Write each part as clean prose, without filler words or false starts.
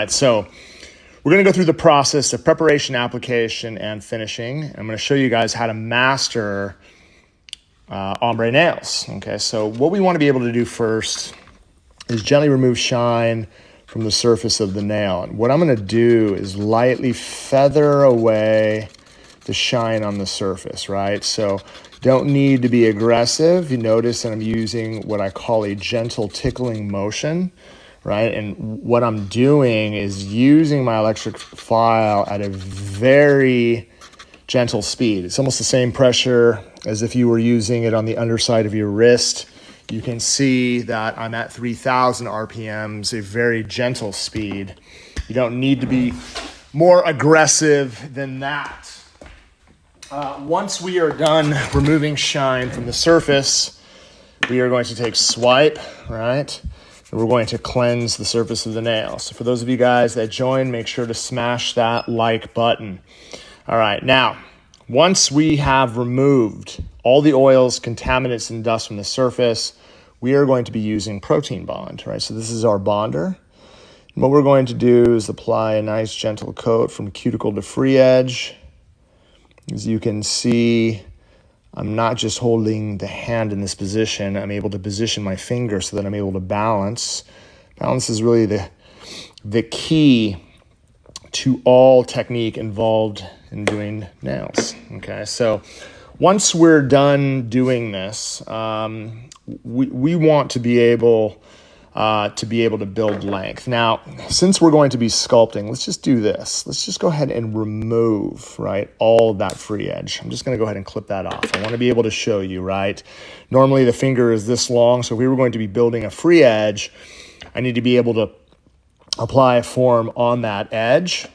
right, so we're going to go through the process of preparation, application, and finishing. I'm going to show you guys how to master ombre nails. Okay, so what we want to be able to do first is gently remove shine from the surface of the nail. And what I'm going to do is lightly feather away the shine on the surface, right? So don't need to be aggressive. You notice that I'm using what I call a gentle tickling motion, right? And what I'm doing is using my electric file at a very gentle speed. It's almost the same pressure as if you were using it on the underside of your wrist. You can see that I'm at 3,000 RPMs, a very gentle speed. You don't need to be more aggressive than that. Once we are done removing shine from the surface, we are going to take swipe, right? And we're going to cleanse the surface of the nail. So for those of you guys that join, make sure to smash that like button. All right, now, once we have removed all the oils, contaminants, and dust from the surface, we are going to be using protein bond, right? So this is our bonder. And what we're going to do is apply a nice gentle coat from cuticle to free edge. As you can see, I'm not just holding the hand in this position. I'm able to position my finger so that I'm able to balance. Balance is really the key to all technique involved in doing nails. Okay, so once we're done doing this, we want to be able to build length. Now, since we're going to be sculpting, let's just do this. Let's just go ahead and remove, right, all of that free edge. I'm just going to go ahead and clip that off. I want to be able to show you, right? Normally the finger is this long, so if we were going to be building a free edge, I need to be able to apply a form on that edge.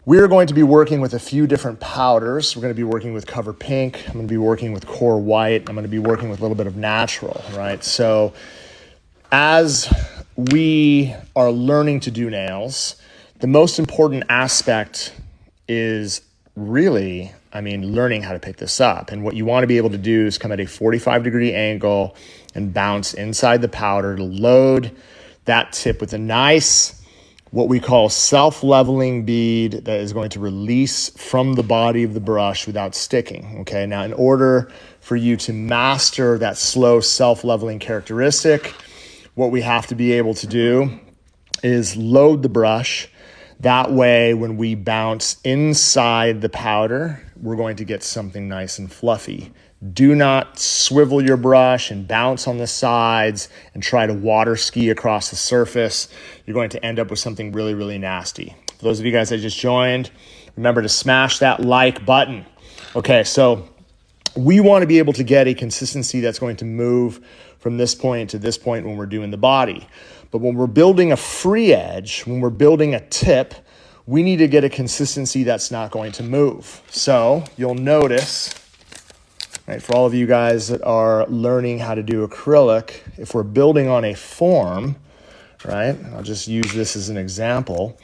We're going to be working with a few different powders. We're going to be working with Cover Pink. I'm going to be working with Core White. I'm going to be working with a little bit of Natural, right? So as we are learning to do nails, the most important aspect is really, learning how to pick this up. And what you want to be able to do is come at a 45-degree angle and bounce inside the powder to load that tip with a nice, what we call self-leveling bead that is going to release from the body of the brush without sticking, okay? Now, in order for you to master that slow self-leveling characteristic, what we have to be able to do is load the brush. That way, when we bounce inside the powder, we're going to get something nice and fluffy. Do not swivel your brush and bounce on the sides and try to water ski across the surface. You're going to end up with something really, really nasty. For those of you guys that just joined, remember to smash that like button. Okay, so we want to be able to get a consistency that's going to move from this point to this point when we're doing the body. But when we're building a free edge, when we're building a tip, we need to get a consistency that's not going to move. So you'll notice, right, for all of you guys that are learning how to do acrylic, if we're building on a form, right, I'll just use this as an example.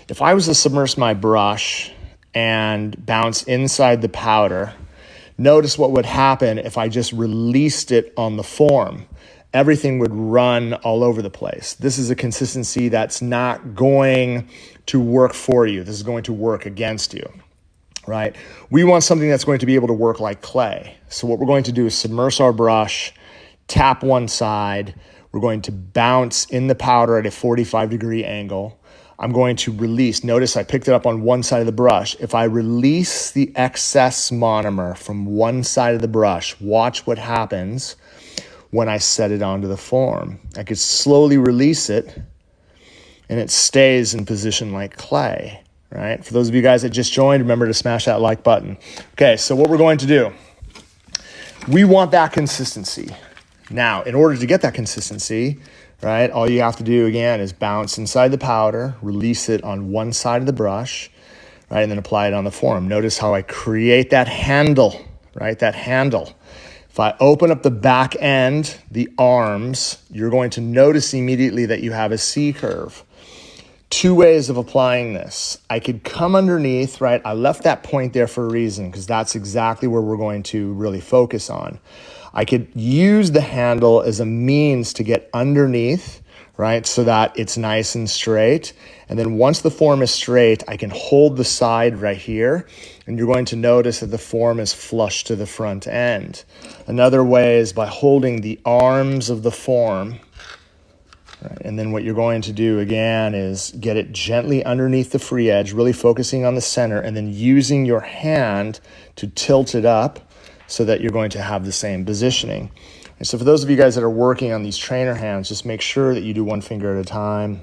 If I was to submerge my brush and bounce inside the powder, notice what would happen if I just released it on the form. Everything would run all over the place. This is a consistency that's not going to work for you. This is going to work against you, right? We want something that's going to be able to work like clay. So what we're going to do is submerge our brush, tap one side. We're going to bounce in the powder at a 45-degree angle. I'm going to release. Notice I picked it up on one side of the brush. If I release the excess monomer from one side of the brush, watch what happens when I set it onto the form. I could slowly release it, and it stays in position like clay, right? For those of you guys that just joined, remember to smash that like button. Okay, so what we're going to do, we want that consistency. Now, in order to get that consistency, right, all you have to do, again, is bounce inside the powder, release it on one side of the brush, right, and then apply it on the form. Notice how I create that handle, right, that handle. If I open up the back end, the arms, you're going to notice immediately that you have a C curve. Two ways of applying this. I could come underneath, right? I left that point there for a reason because that's exactly where we're going to really focus on. I could use the handle as a means to get underneath, right? So that it's nice and straight. And then once the form is straight, I can hold the side right here, and you're going to notice that the form is flush to the front end. Another way is by holding the arms of the form, right? And then what you're going to do again is get it gently underneath the free edge, really focusing on the center, and then using your hand to tilt it up so that you're going to have the same positioning. And so for those of you guys that are working on these trainer hands, just make sure that you do one finger at a time,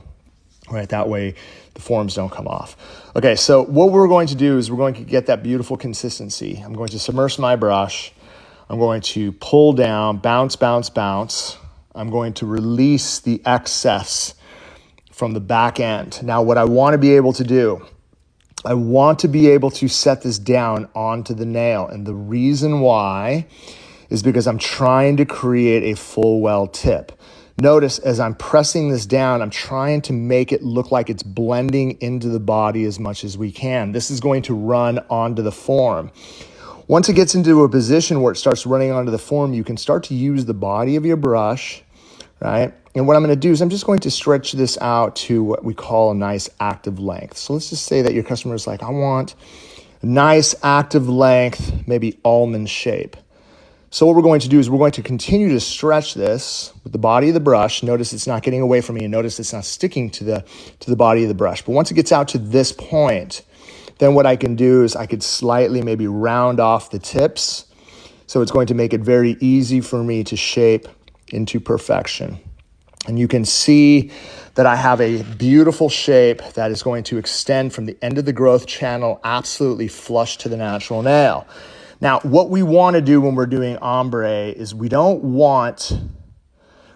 right? That way the forms don't come off. Okay, so what we're going to do is we're going to get that beautiful consistency. I'm going to submerge my brush. I'm going to pull down, bounce, bounce, bounce. I'm going to release the excess from the back end. Now, what I want to be able to do, I want to be able to set this down onto the nail. And the reason why is because I'm trying to create a full well tip. Notice as I'm pressing this down, I'm trying to make it look like it's blending into the body as much as we can. This is going to run onto the form. Once it gets into a position where it starts running onto the form, you can start to use the body of your brush, right? And what I'm going to do is I'm just going to stretch this out to what we call a nice active length. So let's just say that your customer is like, I want a nice active length, maybe almond shape. So what we're going to do is we're going to continue to stretch this with the body of the brush. Notice it's not getting away from me, and notice it's not sticking to the body of the brush. But once it gets out to this point, then what I can do is I could slightly maybe round off the tips. So it's going to make it very easy for me to shape into perfection. And you can see that I have a beautiful shape that is going to extend from the end of the growth channel absolutely flush to the natural nail. Now, what we want to do when we're doing ombre is we don't want,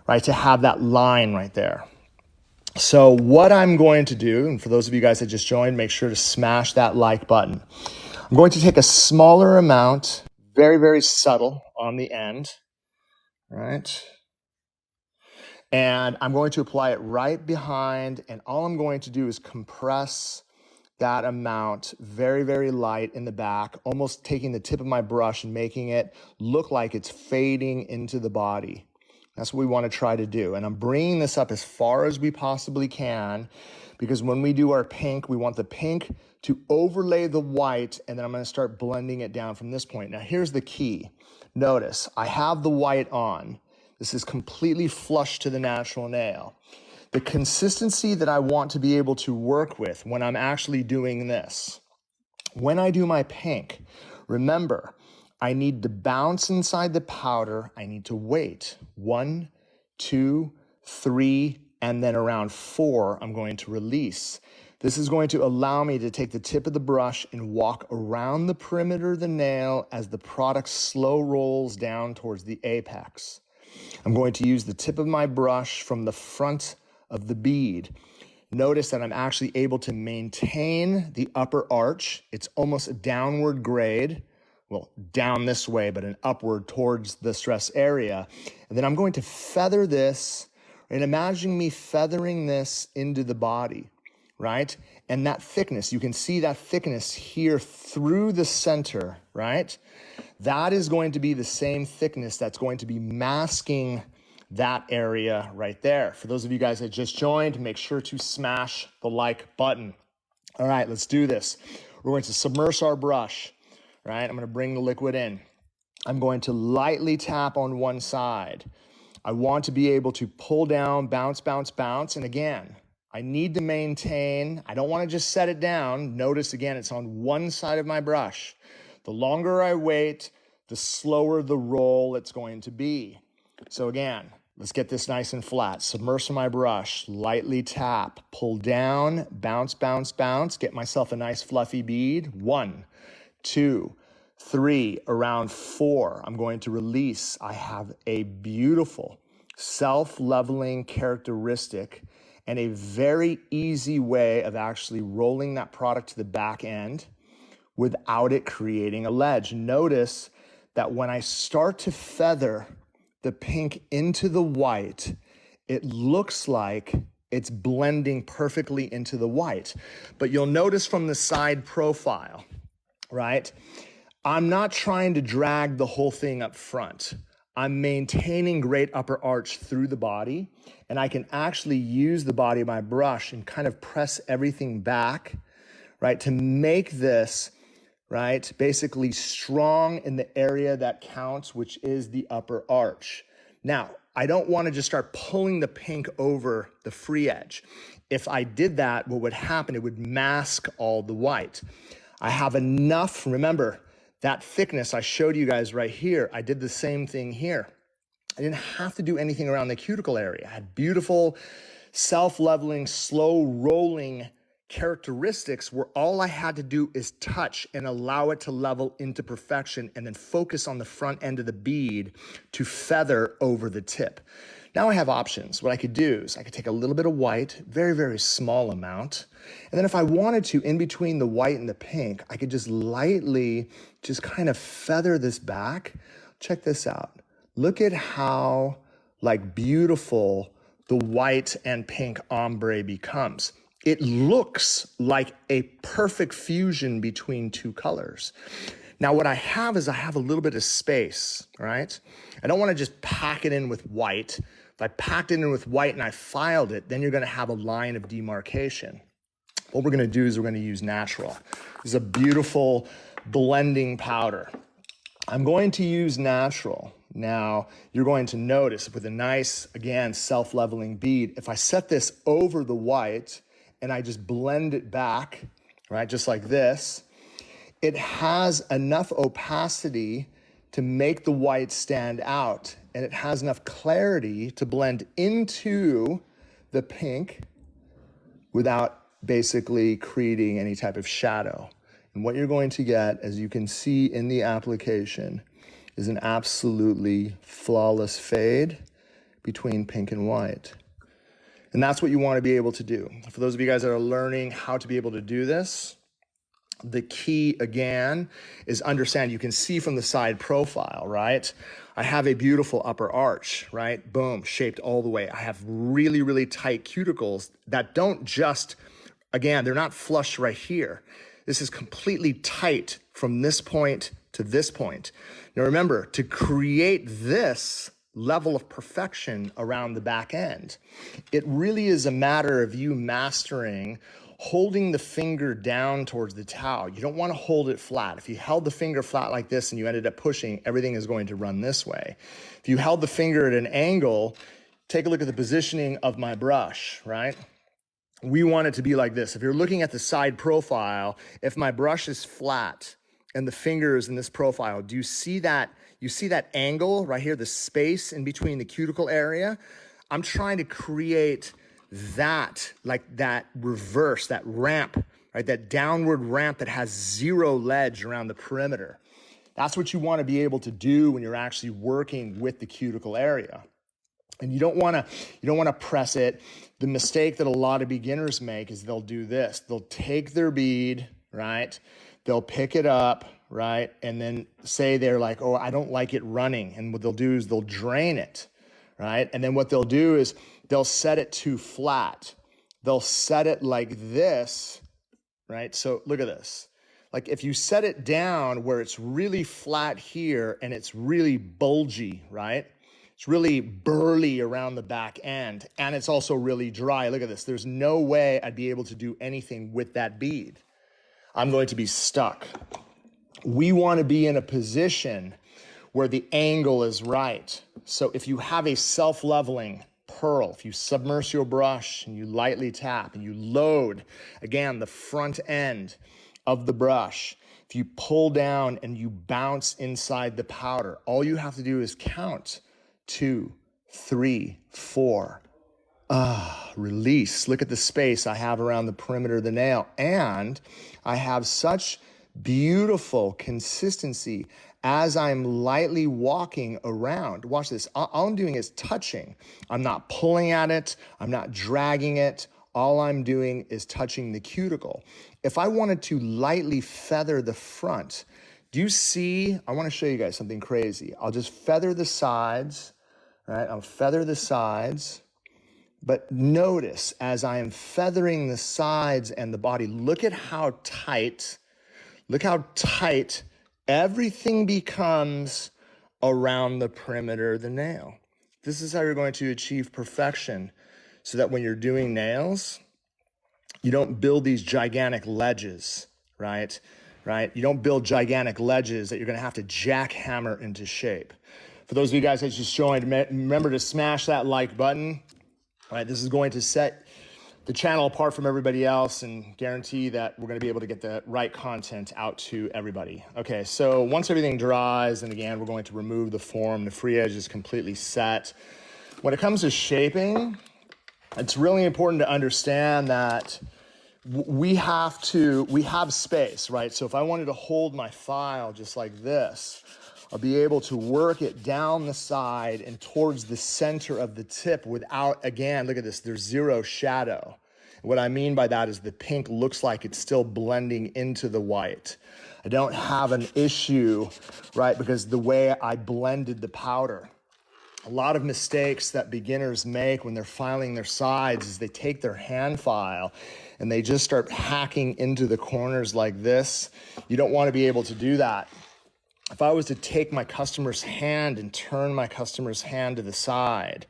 right, to have that line right there. So what I'm going to do, and for those of you guys that just joined, make sure to smash that like button. I'm going to take a smaller amount, very, very subtle on the end, right? And I'm going to apply it right behind, and all I'm going to do is compress that amount very, very light in the back, almost taking the tip of my brush and making it look like it's fading into the body. That's what we want to try to do. And I'm bringing this up as far as we possibly can, because when we do our pink, we want the pink to overlay the white, and then I'm going to start blending it down from this point. Now, here's the key. Notice I have the white on. This is completely flush to the natural nail. The consistency that I want to be able to work with when I'm actually doing this, when I do my pink, remember, I need to bounce inside the powder. I need to wait 1, 2, 3, and then around 4, I'm going to release. This is going to allow me to take the tip of the brush and walk around the perimeter of the nail as the product slow rolls down towards the apex. I'm going to use the tip of my brush from the front of the bead. Notice that I'm actually able to maintain the upper arch. It's almost a downward grade. Well, down this way, but an upward towards the stress area. And then I'm going to feather this, and imagine me feathering this into the body, right? And that thickness, you can see that thickness here through the center, right? That is going to be the same thickness that's going to be masking that area right there. For those of you guys that just joined, make sure to smash the like button. All right, let's do this. We're going to submerge our brush, right? I'm going to bring the liquid in. I'm going to lightly tap on one side. I want to be able to pull down, bounce, bounce, bounce. And again, I need to maintain. I don't want to just set it down. Notice again, it's on one side of my brush. The longer I wait, the slower the roll it's going to be. So again, let's get this nice and flat. Submerge my brush, lightly tap, pull down, bounce, bounce, bounce, get myself a nice fluffy bead. 1, 2, 3, around 4, I'm going to release. I have a beautiful self-leveling characteristic and a very easy way of actually rolling that product to the back end without it creating a ledge. Notice that when I start to feather the pink into the white, it looks like it's blending perfectly into the white. But you'll notice from the side profile, right? I'm not trying to drag the whole thing up front. I'm maintaining great upper arch through the body, and I can actually use the body of my brush and kind of press everything back, right, to make this, right, basically strong in the area that counts, which is the upper arch. Now, I don't want to just start pulling the pink over the free edge. If I did that, what would happen? It would mask all the white. I have enough, remember, that thickness I showed you guys right here, I did the same thing here. I didn't have to do anything around the cuticle area. I had beautiful, self-leveling, slow rolling characteristics where all I had to do is touch and allow it to level into perfection and then focus on the front end of the bead to feather over the tip. Now I have options. What I could do is I could take a little bit of white, very, very small amount. And then if I wanted to, in between the white and the pink, I could just lightly just kind of feather this back. Check this out. Look at how like beautiful the white and pink ombre becomes. It looks like a perfect fusion between two colors. Now, what I have is I have a little bit of space, right? I don't want to just pack it in with white. If I packed it in with white and I filed it, then you're going to have a line of demarcation. What we're going to do is we're going to use natural. This is a beautiful blending powder. I'm going to use natural. Now, you're going to notice with a nice, again, self-leveling bead, if I set this over the white and I just blend it back, right, just like this, it has enough opacity to make the white stand out, and it has enough clarity to blend into the pink without basically creating any type of shadow. And what you're going to get, as you can see in the application, is an absolutely flawless fade between pink and white. And that's what you want to be able to do. For those of you guys that are learning how to be able to do this, the key, again, is understand. You can see from the side profile, right? I have a beautiful upper arch, right? Boom, shaped all the way. I have really, really tight cuticles that don't just, again, they're not flush right here. This is completely tight from this point to this point. Now remember, to create this level of perfection around the back end, it really is a matter of you mastering holding the finger down towards the towel. You don't want to hold it flat. If you held the finger flat like this and you ended up pushing, everything is going to run this way. If you held the finger at an angle, take a look at the positioning of my brush, right? We want it to be like this. If you're looking at the side profile, if my brush is flat and the finger is in this profile, do you see that? You see that angle right here, the space in between the cuticle area? I'm trying to create that, like that reverse, that ramp, right? That downward ramp that has zero ledge around the perimeter. That's what you want to be able to do when you're actually working with the cuticle area. And you don't want to press it. The mistake that a lot of beginners make is they'll do this. They'll take their bead, right? They'll pick it up, right? And then say they're like, oh, I don't like it running. And what they'll do is they'll drain it, right? And then what they'll do is they'll set it too flat. They'll set it like this, right? So look at this. Like if you set it down where it's really flat here and it's really bulgy, right? It's really burly around the back end, and it's also really dry. Look at this. There's no way I'd be able to do anything with that bead. I'm going to be stuck. We want to be in a position where the angle is right. So if you have a self-leveling pearl, if you submerge your brush and you lightly tap and you load, again, the front end of the brush, if you pull down and you bounce inside the powder, all you have to do is count 2, 3, 4. Release. Look at the space I have around the perimeter of the nail. And I have such beautiful consistency as I'm lightly walking around. Watch this. All I'm doing is touching. I'm not pulling at it. I'm not dragging it. All I'm doing is touching the cuticle. If I wanted to lightly feather the front, do you see? I want to show you guys something crazy. I'll just feather the sides. Right, I'll feather the sides, but notice as I am feathering the sides and the body, look how tight everything becomes around the perimeter of the nail. This is how you're going to achieve perfection so that when you're doing nails, you don't build these gigantic ledges, right? You don't build gigantic ledges that you're going to have to jackhammer into shape. For those of you guys that just joined, remember to smash that like button. All right, this is going to set the channel apart from everybody else and guarantee that we're going to be able to get the right content out to everybody. Okay, so once everything dries, and again, we're going to remove the form. The free edge is completely set. When it comes to shaping, it's really important to understand that we have space, right? So if I wanted to hold my file just like this, I'll be able to work it down the side and towards the center of the tip without, again, look at this, there's zero shadow. What I mean by that is the pink looks like it's still blending into the white. I don't have an issue, right? Because the way I blended the powder. A lot of mistakes that beginners make when they're filing their sides is they take their hand file and they just start hacking into the corners like this. You don't want to be able to do that. If I was to take my customer's hand and turn my customer's hand to the side,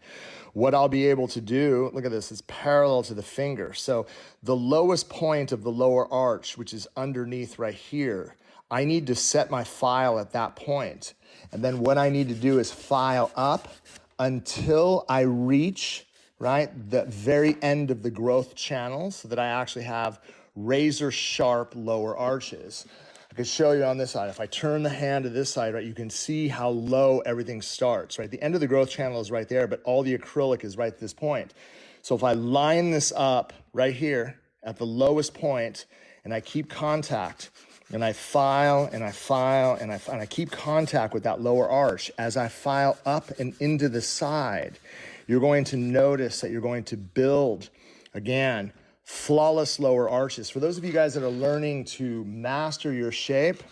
what I'll be able to do, look at this, it's parallel to the finger. So the lowest point of the lower arch, which is underneath right here, I need to set my file at that point. And then what I need to do is file up until I reach, right, the very end of the growth channel so that I actually have razor sharp lower arches. I could show you on this side. If I turn the hand to this side, right, you can see how low everything starts, right? The end of the growth channel is right there, but all the acrylic is right at this point. So if I line this up right here at the lowest point and I keep contact and I file and I file and I keep contact with that lower arch as I file up and into the side, you're going to notice that you're going to build, again, flawless lower arches. For those of you guys that are learning to master your shape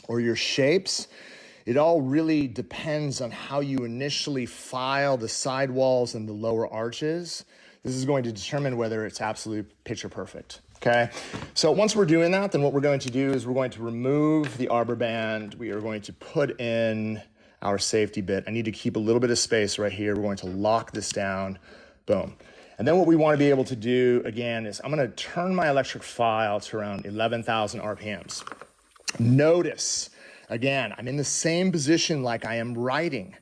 or your shapes, it all really depends on how you initially file the side walls and the lower arches. This is going to determine whether it's absolute picture perfect, okay? So once we're doing that, then what we're going to do is we're going to remove the arbor band. We are going to put in our safety bit. I need to keep a little bit of space right here. We're going to lock this down, boom. And then what we want to be able to do, again, is I'm going to turn my electric file to around 11,000 RPMs. Notice, again, I'm in the same position like I am writing.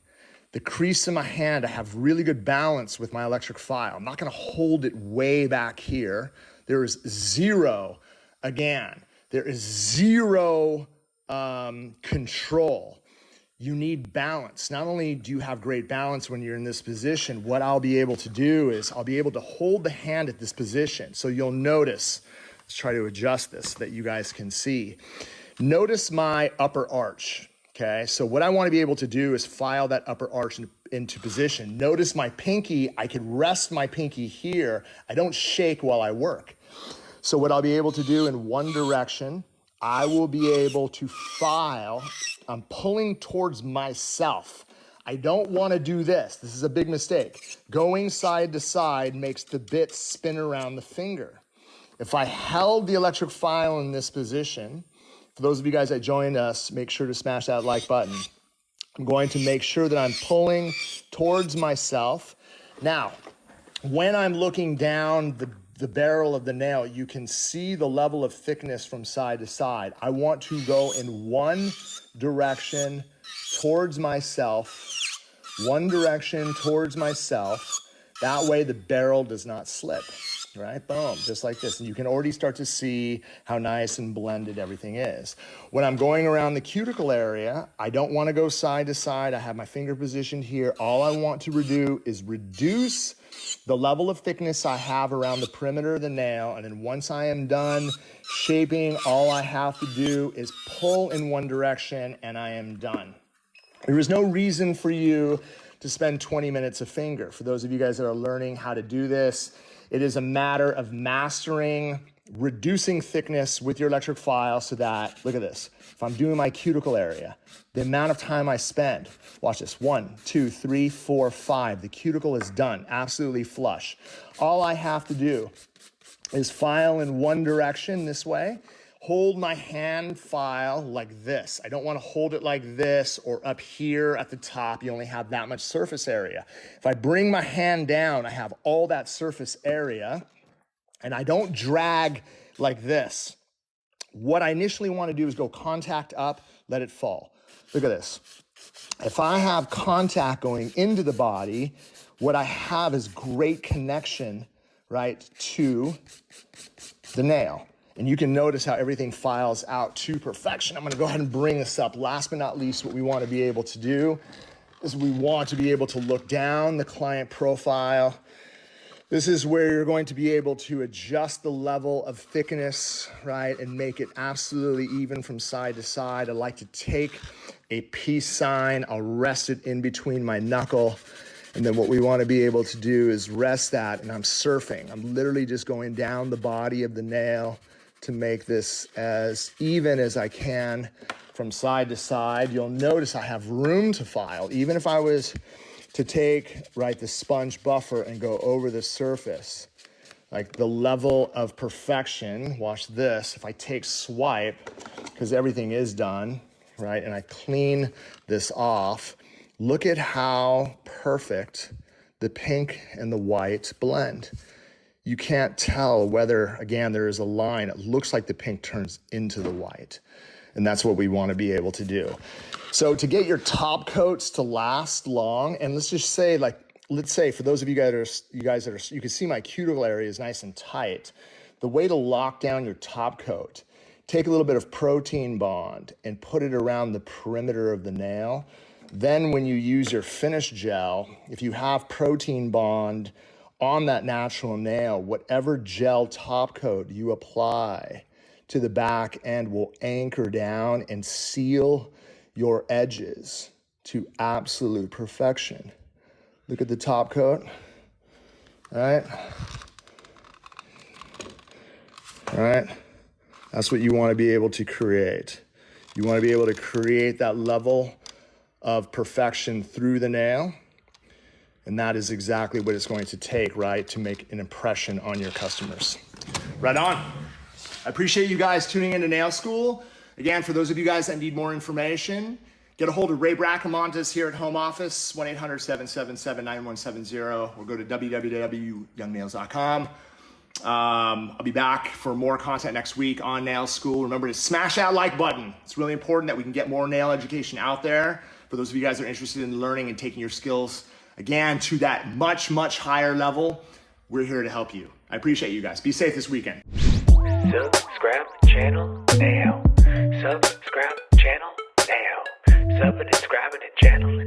The crease in my hand, I have really good balance with my electric file. I'm not going to hold it way back here. There is zero, again, there is zero control. You need balance. Not only do you have great balance when you're in this position, what I'll be able to do is I'll be able to hold the hand at this position. So you'll notice, let's try to adjust this so that you guys can see. Notice my upper arch, okay? So what I want to be able to do is file that upper arch into position. Notice my pinky, I can rest my pinky here. I don't shake while I work. So what I'll be able to do in one direction, I will be able to file. I'm pulling towards myself. I don't want to do this. This is a big mistake. Going side to side makes the bit spin around the finger. If I held the electric file in this position, for those of you guys that joined us, make sure to smash that like button. I'm going to make sure that I'm pulling towards myself. Now, when I'm looking down the barrel of the nail, you can see the level of thickness from side to side. I want to go in one direction towards myself, one direction towards myself. That way the barrel does not slip, right? Boom, just like this. And you can already start to see how nice and blended everything is. When I'm going around the cuticle area, I don't want to go side to side. I have my finger positioned here. All I want to do is reduce the level of thickness I have around the perimeter of the nail. And then once I am done shaping, all I have to do is pull in one direction and I am done. There is no reason for you to spend 20 minutes a finger. For those of you guys that are learning how to do this, it is a matter of mastering, reducing thickness with your electric file so that, look at this, if I'm doing my cuticle area, the amount of time I spend, watch this, 1, 2, 3, 4, 5, the cuticle is done, absolutely flush. All I have to do is file in one direction this way, hold my hand file like this. I don't want to hold it like this or up here at the top. You only have that much surface area. If I bring my hand down, I have all that surface area, and I don't drag like this. What I initially want to do is go contact up, let it fall. Look at this. If I have contact going into the body, what I have is great connection, right, to the nail. And you can notice how everything files out to perfection. I'm gonna go ahead and bring this up. Last but not least, what we want to be able to do is we want to be able to look down the client profile. This is where you're going to be able to adjust the level of thickness, right, and make it absolutely even from side to side. I like to take a peace sign, I'll rest it in between my knuckle, and then what we want to be able to do is rest that, and I'm surfing. I'm literally just going down the body of the nail to make this as even as I can from side to side. You'll notice I have room to file, even if I was to take, right, the sponge buffer and go over the surface, like the level of perfection. Watch this. If I take swipe, because everything is done, right, and I clean this off, look at how perfect the pink and the white blend. You can't tell whether, again, there is a line. It looks like the pink turns into the white. And that's what we want to be able to do. So to get your top coats to last long, and let's just say, let's say for those of you guys that are, you can see my cuticle area is nice and tight. The way to lock down your top coat, take a little bit of protein bond and put it around the perimeter of the nail. Then when you use your finish gel, if you have protein bond on that natural nail, whatever gel top coat you apply to the back end will anchor down and seal your edges to absolute perfection. Look at the top coat, all right? All right, that's what you want to be able to create. You want to be able to create that level of perfection through the nail, and that is exactly what it's going to take, right, to make an impression on your customers. Right on. I appreciate you guys tuning into Nail School. Again, for those of you guys that need more information, get a hold of Ray Bracamontes here at home office, 1-800-777-9170, or go to www.youngnails.com. I'll be back for more content next week on Nail School. Remember to smash that like button. It's really important that we can get more nail education out there. For those of you guys that are interested in learning and taking your skills, again, to that much, much higher level, we're here to help you. I appreciate you guys. Be safe this weekend. Subscribe channel now. Subscribe channel now. Subscribe channel.